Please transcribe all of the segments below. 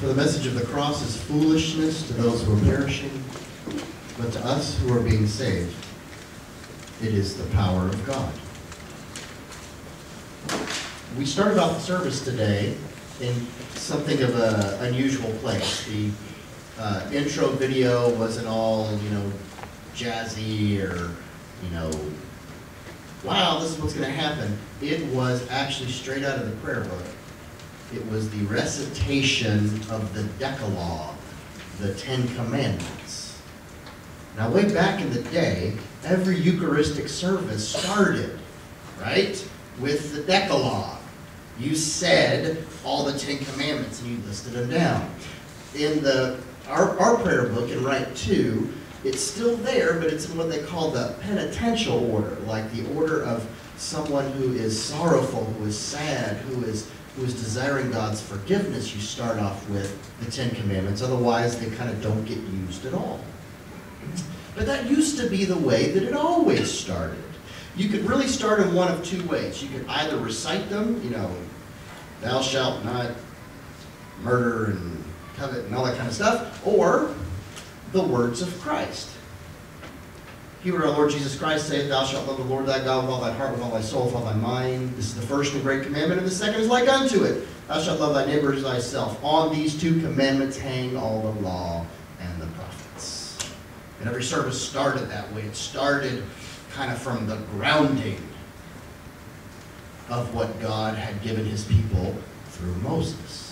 For the message of the cross is foolishness to those who are perishing, but to us who are being saved, it is the power of God. We started off the service today in something of an unusual place. The intro video wasn't all, jazzy or, wow, this is what's going to happen. It was actually straight out of the prayer book. It was the recitation of the Decalogue, the Ten Commandments. Now, way back in the day, every Eucharistic service started, right, with the Decalogue. You said all the Ten Commandments and you listed them down. In our prayer book in Rite 2, it's still there, but it's in what they call the penitential order, like the order of someone who is sorrowful, who is sad, who is desiring God's forgiveness. You start off with the Ten Commandments, otherwise they kind of don't get used at all. But that used to be the way that it always started. You could really start in one of two ways. You could either recite them, thou shalt not murder and covet and all that kind of stuff, or the words of Christ. Hear what our Lord Jesus Christ saith, thou shalt love the Lord thy God with all thy heart, with all thy soul, with all thy mind. This is the first and great commandment, and the second is like unto it. Thou shalt love thy neighbor as thyself. On these two commandments hang all the law and the prophets. And every service started that way. It started kind of from the grounding of what God had given his people through Moses.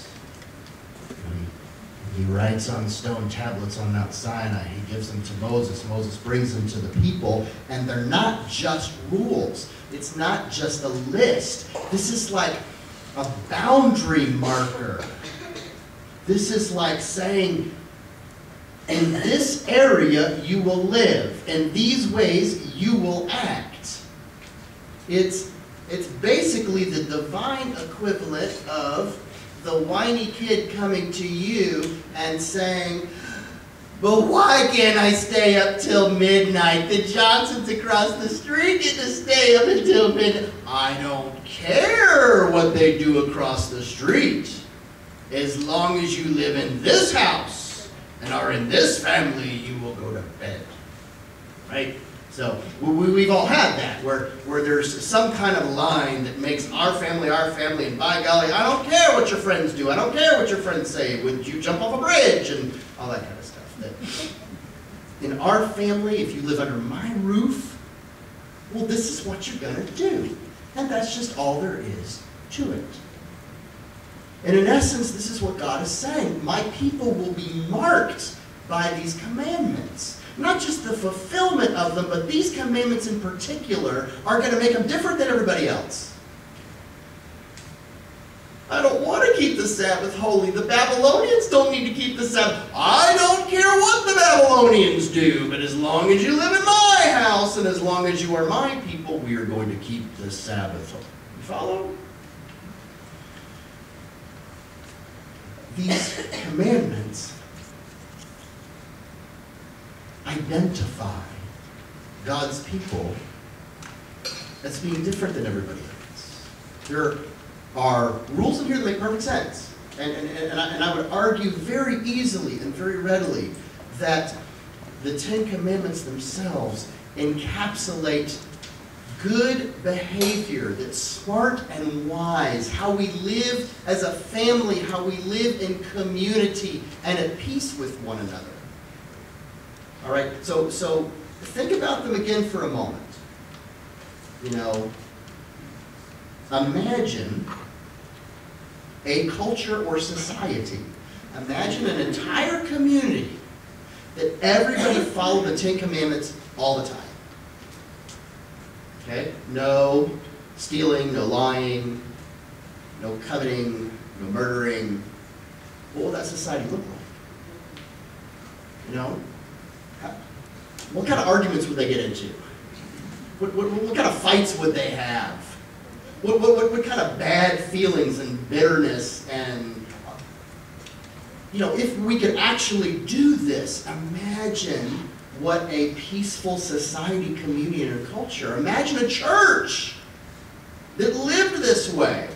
He writes on stone tablets on Mount Sinai. He gives them to Moses. Moses brings them to the people. And they're not just rules. It's not just a list. This is like a boundary marker. This is like saying, in this area you will live. In these ways you will act. It's basically the divine equivalent of the whiny kid coming to you and saying, but why can't I stay up till midnight? The Johnsons across the street get to stay up until midnight. I don't care what they do across the street. As long as you live in this house and are in this family, you will go to bed. Right? So we've all had that, where there's some kind of line that makes our family, and by golly, I don't care what your friends do, I don't care what your friends say, would you jump off a bridge, and all that kind of stuff. That in our family, if you live under my roof, well, this is what you're going to do. And that's just all there is to it. And in essence, this is what God is saying. My people will be marked by these commandments. Not just the fulfillment of them, but these commandments in particular are going to make them different than everybody else. I don't want to keep the Sabbath holy. The Babylonians don't need to keep the Sabbath. I don't care what the Babylonians do, but as long as you live in my house and as long as you are my people, we are going to keep the Sabbath holy. You follow? These commandments identify God's people as being different than everybody else. There are rules in here that make perfect sense. And I would argue very easily and very readily that the Ten Commandments themselves encapsulate good behavior that's smart and wise, how we live as a family, how we live in community and at peace with one another. All right, so think about them again for a moment. Imagine a culture or society. Imagine an entire community that everybody followed the Ten Commandments all the time. Okay? No stealing, no lying, no coveting, no murdering. What would that society look like? What kind of arguments would they get into? What kind of fights would they have? What kind of bad feelings and bitterness and, if we could actually do this, imagine what a peaceful society, community, and culture. Imagine a church that lived this way,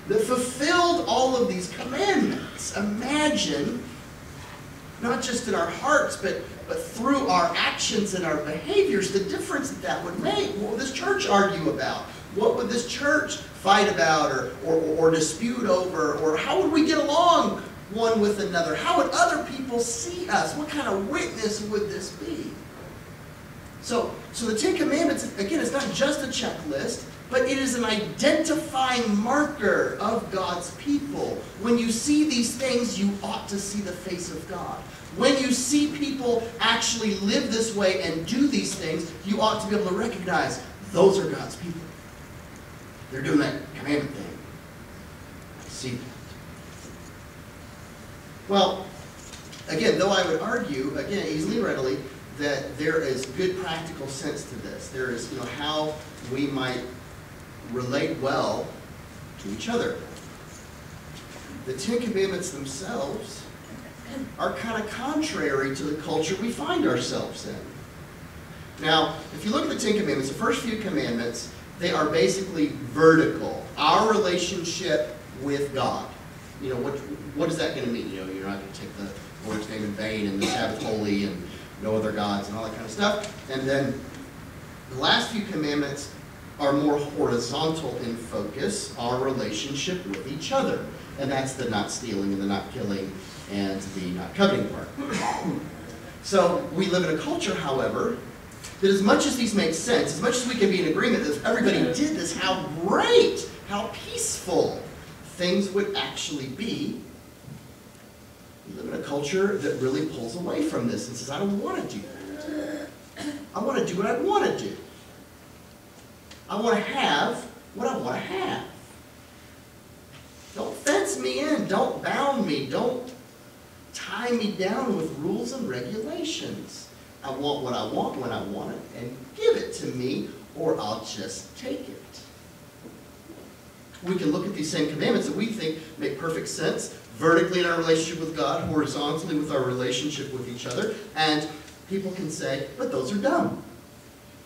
that fulfilled all of these commandments. just imagine, not just in our hearts, but through our actions and our behaviors, the difference that would make. What would this church argue about? What would this church fight about or dispute over? Or how would we get along one with another? How would other people see us? What kind of witness would this be? So the Ten Commandments, again, it's not just a checklist, but it is an identifying marker of God's people. When you see these things, you ought to see the face of God. When you see people actually live this way and do these things, you ought to be able to recognize those are God's people. They're doing that commandment thing. I see that. Well, again, though I would argue, again, easily, readily, that there is good practical sense to this. There is, how we might relate well to each other. The Ten Commandments themselves are kind of contrary to the culture we find ourselves in. Now, if you look at the Ten Commandments, the first few commandments, they are basically vertical. Our relationship with God. What is that going to mean? You're not going to take the Lord's name in vain and the Sabbath holy and no other gods and all that kind of stuff. And then the last few commandments are more horizontal in focus, our relationship with each other. And that's the not stealing and the not killing and the not coveting part. So we live in a culture, however, that as much as these make sense, as much as we can be in agreement that if everybody did this, how great, how peaceful things would actually be. We live in a culture that really pulls away from this and says, I don't want to do that. I want to do what I want to do. I want to have what I want to have. Don't fence me in. Don't bound me. Don't tie me down with rules and regulations. I want what I want when I want it, and give it to me, or I'll just take it. We can look at these same commandments that we think make perfect sense, vertically in our relationship with God, horizontally with our relationship with each other, and people can say, but those are dumb.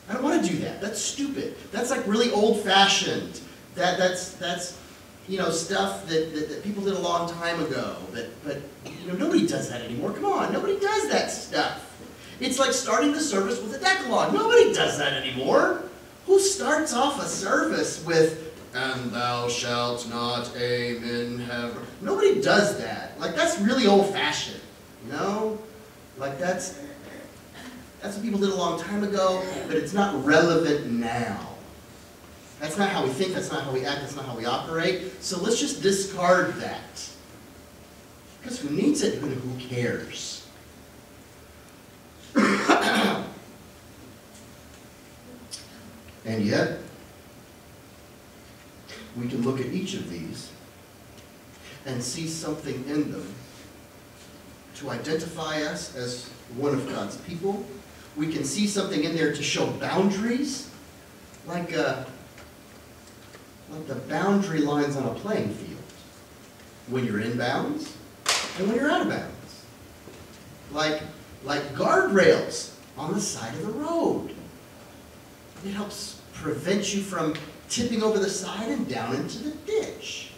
I don't want to do that. That's stupid. That's like really old-fashioned. That's stuff that people did a long time ago. But nobody does that anymore. Come on, nobody does that stuff. It's like starting the service with a Decalogue. Nobody does that anymore. Who starts off a service with, and thou shalt not aim in heaven? Nobody does that. Like, that's really old-fashioned, Like, that's what people did a long time ago, but it's not relevant now. That's not how we think, that's not how we act, that's not how we operate. So let's just discard that. Because who needs it and who cares? And yet, we can look at each of these and see something in them to identify us as one of God's people. We can see something in there to show boundaries, like the boundary lines on a playing field. When you're in bounds and when you're out of bounds. Like guardrails on the side of the road. It helps prevent you from tipping over the side and down into the ditch.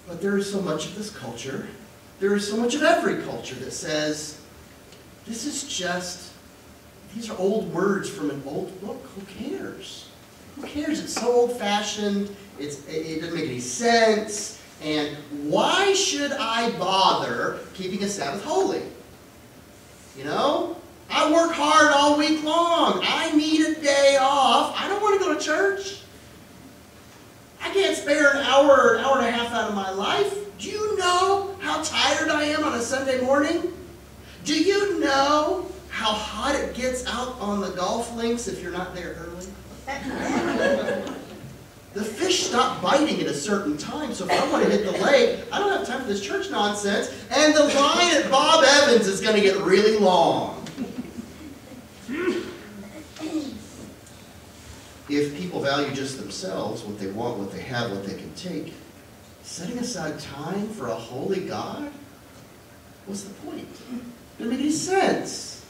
But there is so much of this culture, there is so much of every culture that says, this is just, these are old words from an old book. Who cares? Who cares? It's so old-fashioned. It doesn't make any sense. And why should I bother keeping a Sabbath holy? I work hard all week long. I need a day off. I don't want to go to church. I can't spare an hour and a half out of my life. Do you know how tired I am on a Sunday morning? Do you know how hot it gets out on the golf links if you're not there early? The fish stop biting at a certain time, so if I want to hit the lake, I don't have time for this church nonsense, and the line at Bob Evans is going to get really long. If people value just themselves, what they want, what they have, what they can take, setting aside time for a holy God, what's the point? It doesn't make any sense.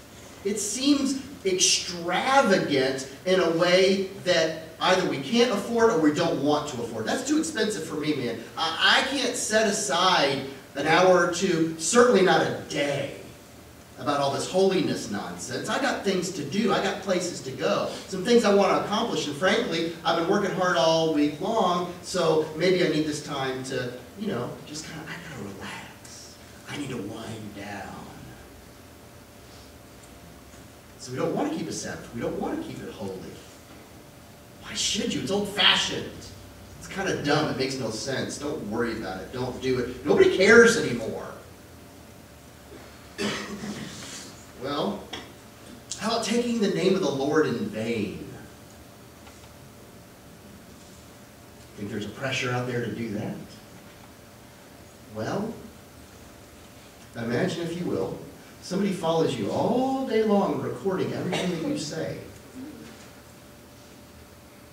It seems extravagant in a way that either we can't afford or we don't want to afford. That's too expensive for me, man. I can't set aside an hour or two, certainly not a day, about all this holiness nonsense. I got things to do. I got places to go. Some things I want to accomplish. And frankly, I've been working hard all week long, so maybe I need this time to, just kind of, I got to relax. I need to wind down. So we don't want to keep a Sabbath. We don't want to keep it holy. Why should you? It's old-fashioned. It's kind of dumb. It makes no sense. Don't worry about it. Don't do it. Nobody cares anymore. Well, how about taking the name of the Lord in vain? Think there's a pressure out there to do that? Well, imagine, if you will, somebody follows you all day long recording everything that you say.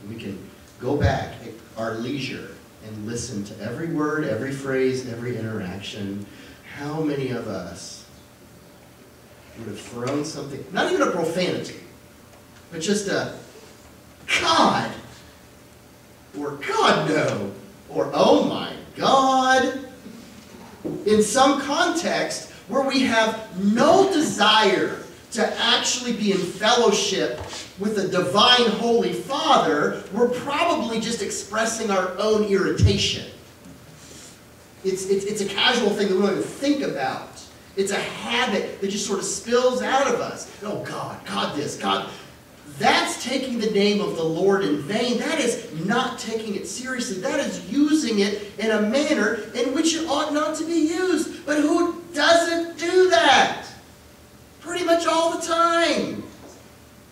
We can go back at our leisure and listen to every word, every phrase, every interaction. How many of us would have thrown something, not even a profanity, but just a God, or God no, or oh my God, in some context where we have no desire to actually be in fellowship with the divine Holy Father, we're probably just expressing our own irritation. It's a casual thing that we don't even think about. It's a habit that just sort of spills out of us. Oh, God this, God. That's taking the name of the Lord in vain. That is not taking it seriously. That is using it in a manner in which it ought not to be used. But who doesn't do that? Pretty much all the time.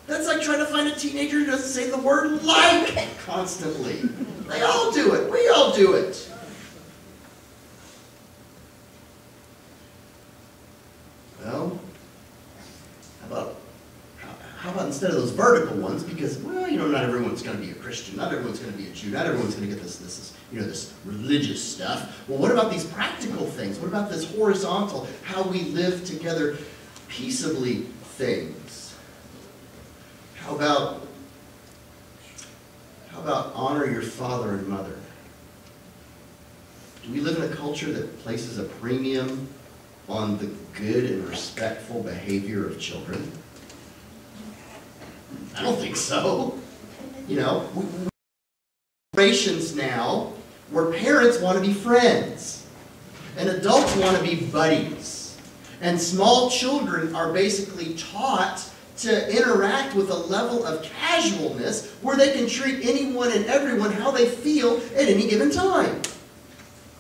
That's like trying to find a teenager who doesn't say the word like constantly. They all do it. We all do it. Well, how about instead of those vertical ones, because, well, not everyone's going to be a Christian, not everyone's going to be a Jew, not everyone's going to get this religious stuff. Well, what about these practical things? What about this horizontal, how we live together peaceably things? How about honor your father and mother? Do we live in a culture that places a premium on the good and respectful behavior of children? I don't think so. Generations now where parents want to be friends and adults want to be buddies. And small children are basically taught to interact with a level of casualness where they can treat anyone and everyone how they feel at any given time.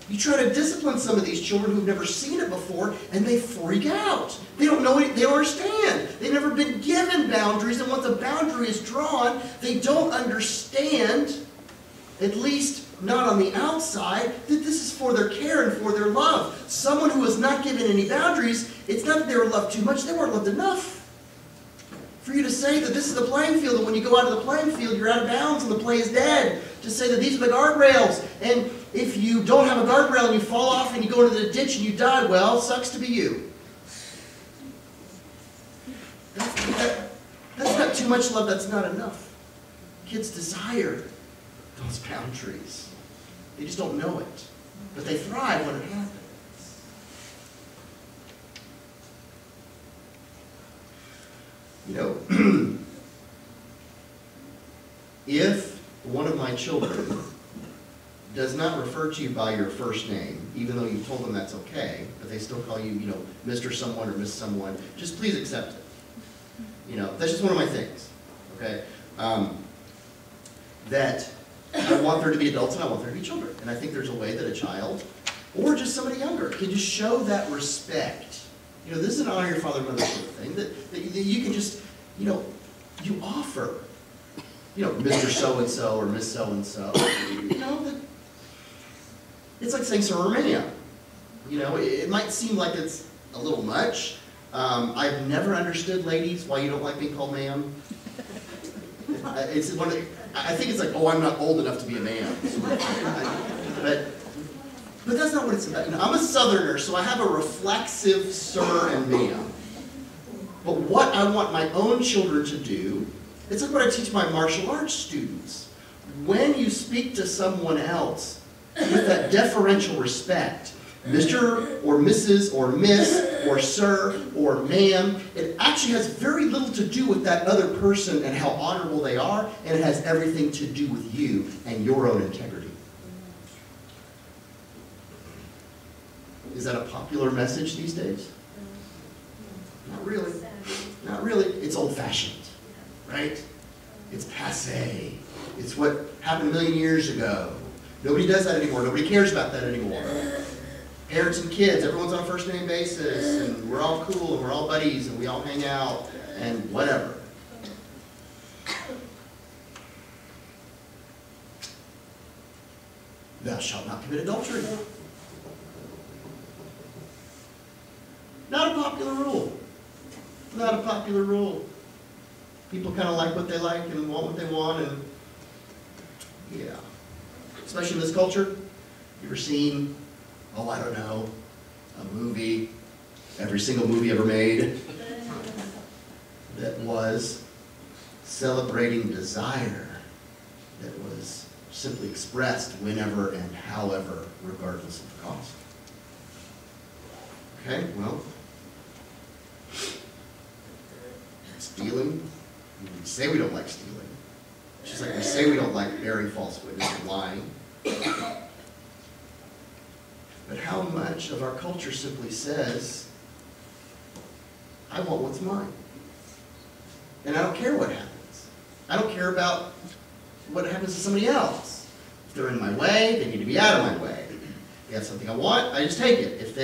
You try to discipline some of these children who've never seen it before, and they freak out. They don't know it, they don't understand. They've never been given boundaries, and once a boundary is drawn, they don't understand, at least not on the outside, that this is for their care and for their love. Someone who was not given any boundaries, it's not that they were loved too much, they weren't loved enough. For you to say that this is the playing field, and when you go out of the playing field, you're out of bounds and the play is dead. To say that these are the guardrails, and if you don't have a guardrail and you fall off and you go into the ditch and you die, well, sucks to be you. That's not too much love, that's not enough. Kids desire those boundaries. They just don't know it. But they thrive when it happens. If one of my children does not refer to you by your first name, even though you told them that's okay, but they still call you, Mr. Someone or Miss Someone, just please accept it. That's just one of my things, okay? That I want there to be adults and I want there to be children. And I think there's a way that a child, or just somebody younger, can just show that respect. This is an honor your father and mother sort of thing, that you can just, you offer, Mr. So-and-so or Miss So-and-so, it's like saying Sir or ma'am. It might seem like it's a little much. I've never understood, ladies, why you don't like being called ma'am. I think it's like, oh, I'm not old enough to be a ma'am. But that's not what it's about. I'm a Southerner, so I have a reflexive sir and ma'am. But what I want my own children to do, it's like what I teach my martial arts students. when you speak to someone else with that deferential respect, Mr. or Mrs. or Miss or Sir or Ma'am, it actually has very little to do with that other person and how honorable they are, and it has everything to do with you and your own integrity. Is that a popular message these days? Not really. Not really. It's old-fashioned, right? It's passé. It's what happened a million years ago. Nobody does that anymore. Nobody cares about that anymore. Parents and kids, everyone's on a first-name basis, and we're all cool, and we're all buddies, and we all hang out, and whatever. Thou shalt not commit adultery. Not a popular rule. Not a popular rule. People kind of like what they like and want what they want, and yeah. Especially in this culture. You ever seen, oh, I don't know, a movie, every single movie ever made, that was celebrating desire, that was simply expressed whenever and however, regardless of the cost? Okay, well, stealing, we say we don't like stealing. Just like we say we don't like bearing false witness and lying. But how much of our culture simply says, I want what's mine. And I don't care what happens. I don't care about what happens to somebody else. If they're in my way, they need to be out of my way. If they have something I want, I just take it. If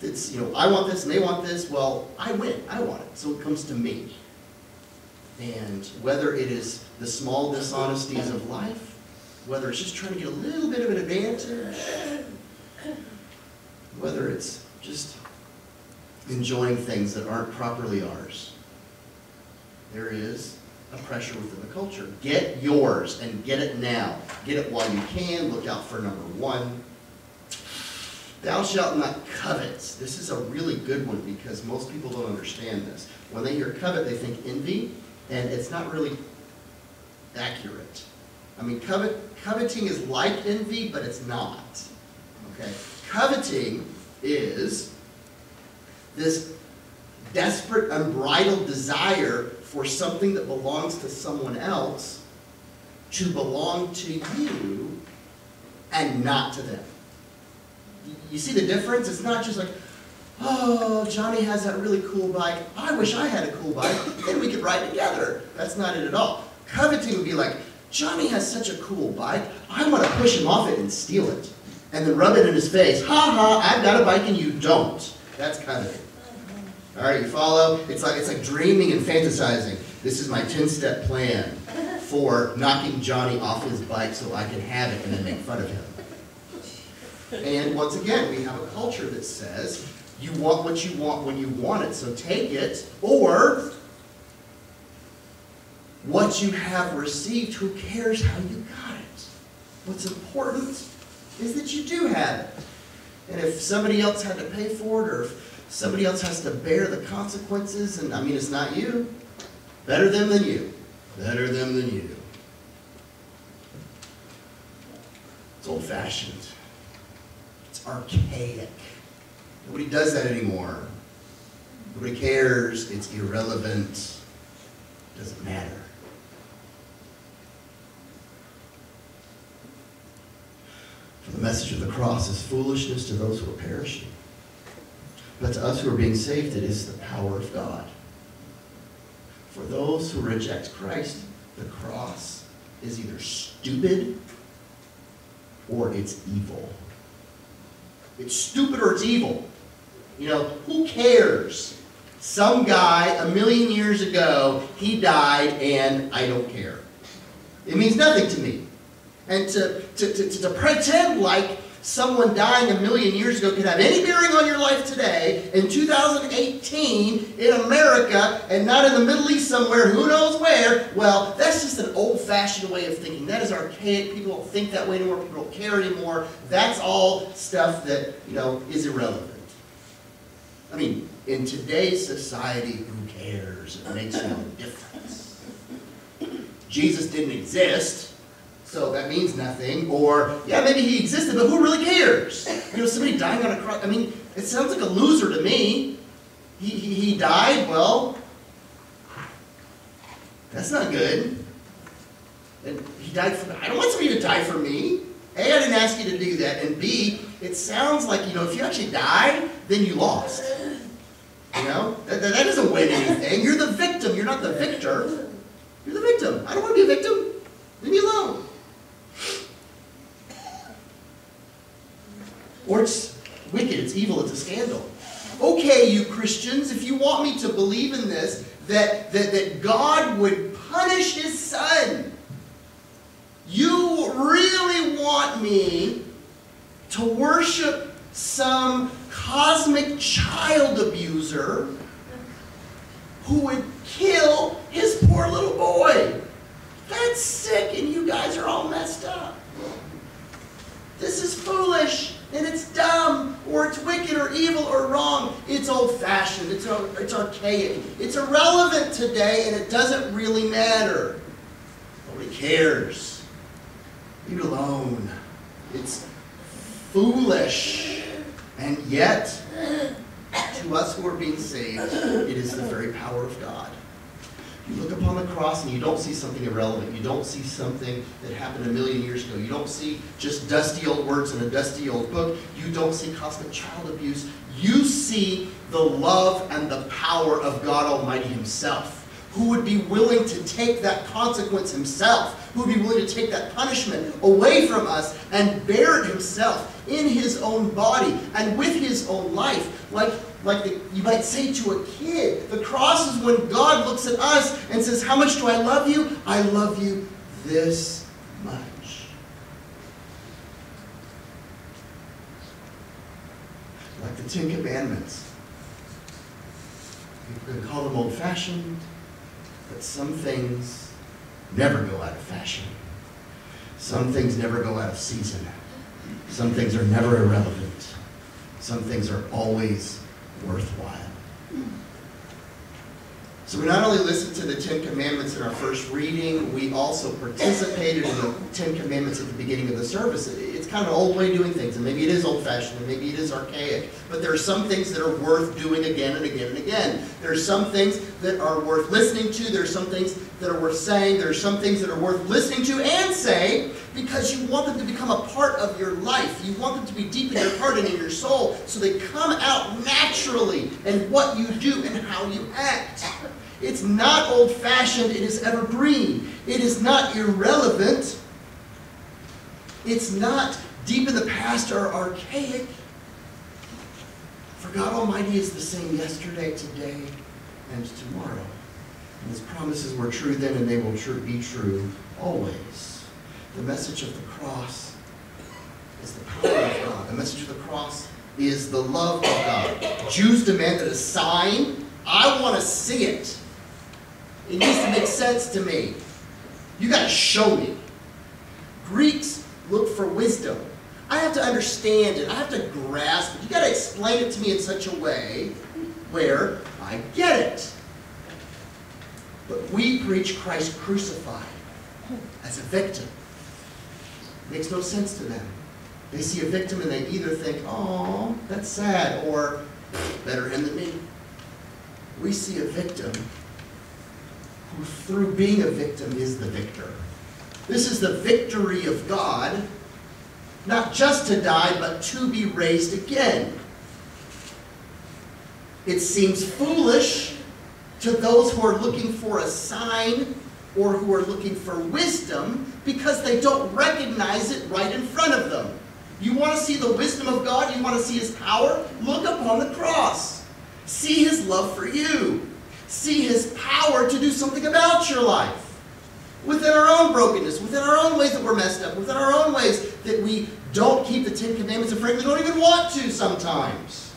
it's, I want this and they want this, well, I win. I want it. So it comes to me. And whether it is the small dishonesties of life, whether it's just trying to get a little bit of an advantage, whether it's just enjoying things that aren't properly ours, there is a pressure within the culture. Get yours and get it now. Get it while you can. Look out for number 1. Thou shalt not covet. This is a really good one because most people don't understand this. When they hear covet, they think envy, and it's not really accurate. I mean, coveting is like envy, but it's not. Okay? Coveting is this desperate, unbridled desire for something that belongs to someone else to belong to you and not to them. You see the difference? It's not just like, oh, Johnny has that really cool bike. I wish I had a cool bike. Then we could ride together. That's not it at all. Coveting would be like, Johnny has such a cool bike. I want to push him off it and steal it. And then rub it in his face. Ha ha, I've got a bike and you don't. That's coveting. All right, you follow? It's like dreaming and fantasizing. This is my 10-step plan for knocking Johnny off his bike so I can have it and then make fun of him. And once again, we have a culture that says, you want what you want when you want it, so take it, or what you have received, who cares how you got it? What's important is that you do have it. And if somebody else had to pay for it, or if somebody else has to bear the consequences, and I mean, it's not you, better them than you. Better them than you. It's old-fashioned. It's archaic. Nobody does that anymore. Nobody cares. It's irrelevant. It doesn't matter. For the message of the cross is foolishness to those who are perishing. But to us who are being saved, it is the power of God. For those who reject Christ, the cross is either stupid or it's evil. It's stupid or it's evil. Who cares? Some guy 1,000,000 years ago, he died and I don't care. It means nothing to me. And to pretend like someone dying 1,000,000 years ago could have any bearing on your life today, in 2018, in America, and not in the Middle East somewhere, who knows where, well, that's just an old-fashioned way of thinking. That is archaic. People don't think that way anymore. People don't care anymore. That's all stuff that, is irrelevant. I mean, in today's society, who cares? It makes no difference. Jesus didn't exist, so that means nothing. Or, yeah, maybe he existed, but who really cares? Somebody dying on a cross. I mean, it sounds like a loser to me. He died, well, that's not good. And he died for me. I don't want somebody to die for me. A, I didn't ask you to do that. And B, it sounds like, if you actually die, then you lost. That doesn't win anything. You're the victim. You're not the victor. You're the victim. I don't want to be a victim. Leave me alone. Or it's wicked, it's evil, it's a scandal. Okay, you Christians, if you want me to believe in this, that God would punish his son, you really want me to worship some cosmic child abuser who would kill his poor little boy. That's sick, and you guys are all messed up. This is foolish, and it's dumb, or it's wicked, or evil, or wrong. It's old-fashioned, it's archaic, it's irrelevant today, and it doesn't really matter. Nobody cares. Leave it alone. It's foolish, and yet, to us who are being saved, it is the very power of God. You look upon the cross and you don't see something irrelevant. You don't see something that happened a million years ago. You don't see just dusty old words in a dusty old book. You don't see cosmic child abuse. You see the love and the power of God Almighty himself, who would be willing to take that consequence himself, who would be willing to take that punishment away from us and bear it himself in his own body and with his own life. You might say to a kid, the cross is when God looks at us and says, how much do I love you? I love you this much. Like the Ten Commandments. People can call them old-fashioned, but some things never go out of fashion. Some things never go out of season. Some things are never irrelevant. Some things are always worthwhile. So we not only listened to the Ten Commandments in our first reading, we also participated in the Ten Commandments at the beginning of the service. It's kind of an old way of doing things, and maybe it is old-fashioned, and maybe it is archaic, but there are some things that are worth doing again and again and again. There are some things that are worth listening to. There are some things that are worth saying. There are some things that are worth listening to and saying because you want them to become a part of your life. You want them to be deep in your heart and in your soul so they come out naturally in what you do and how you act. It's not old-fashioned, it is evergreen. It is not irrelevant. It's not deep in the past or archaic. For God Almighty is the same yesterday, today, and tomorrow. And his promises were true then and they will be true always. The message of the cross is the power of God. The message of the cross is the love of God. Jews demanded a sign. I want to see it. It needs to make sense to me. You got to show me. Greeks look for wisdom. I have to understand it. I have to grasp it. You got to explain it to me in such a way where I get it. But we preach Christ crucified as a victim. It makes no sense to them. They see a victim and they either think, oh, that's sad, or better him than me. We see a victim who through being a victim is the victor. This is the victory of God, not just to die, but to be raised again. It seems foolish to those who are looking for a sign or who are looking for wisdom because they don't recognize it right in front of them. You want to see the wisdom of God? You want to see his power? Look upon the cross. See his love for you. See his power to do something about your life. Within our own brokenness, within our own ways that we're messed up, within our own ways that we don't keep the Ten Commandments and frankly don't even want to sometimes.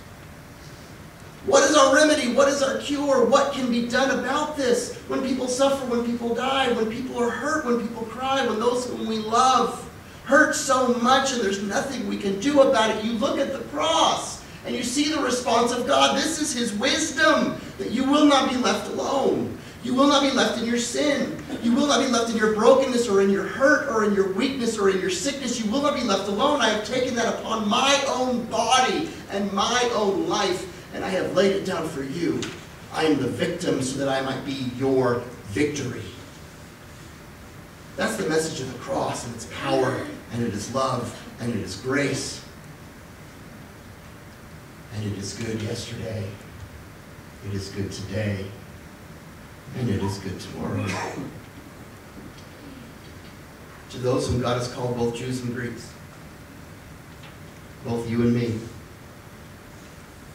What is our remedy? What is our cure? What can be done about this? When people suffer, when people die, when people are hurt, when people cry, when those whom we love hurt so much and there's nothing we can do about it. You look at the cross and you see the response of God. This is his wisdom, that you will not be left alone. You will not be left in your sin. You will not be left in your brokenness or in your hurt or in your weakness or in your sickness. You will not be left alone. I have taken that upon my own body and my own life, and I have laid it down for you. I am the victim so that I might be your victory. That's the message of the cross, and its power, and it is love, and it is grace. And it is good yesterday. It is good today. And it is good tomorrow. To those whom God has called, both Jews and Greeks, both you and me,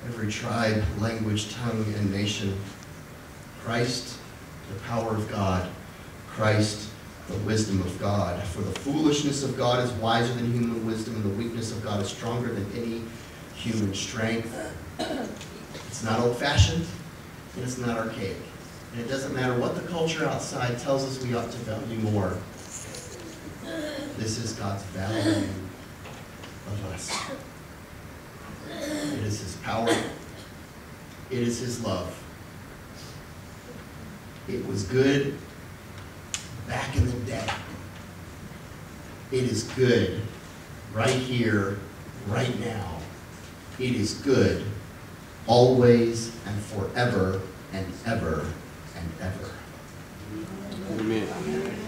every tribe, language, tongue, and nation, Christ, the power of God, Christ, the wisdom of God. For the foolishness of God is wiser than human wisdom, and the weakness of God is stronger than any human strength. It's not old-fashioned, and it's not archaic. And it doesn't matter what the culture outside tells us we ought to value more. This is God's value of us. It is his power. It is his love. It was good back in the day. It is good right here, right now. It is good always and forever and ever and ever. Amen.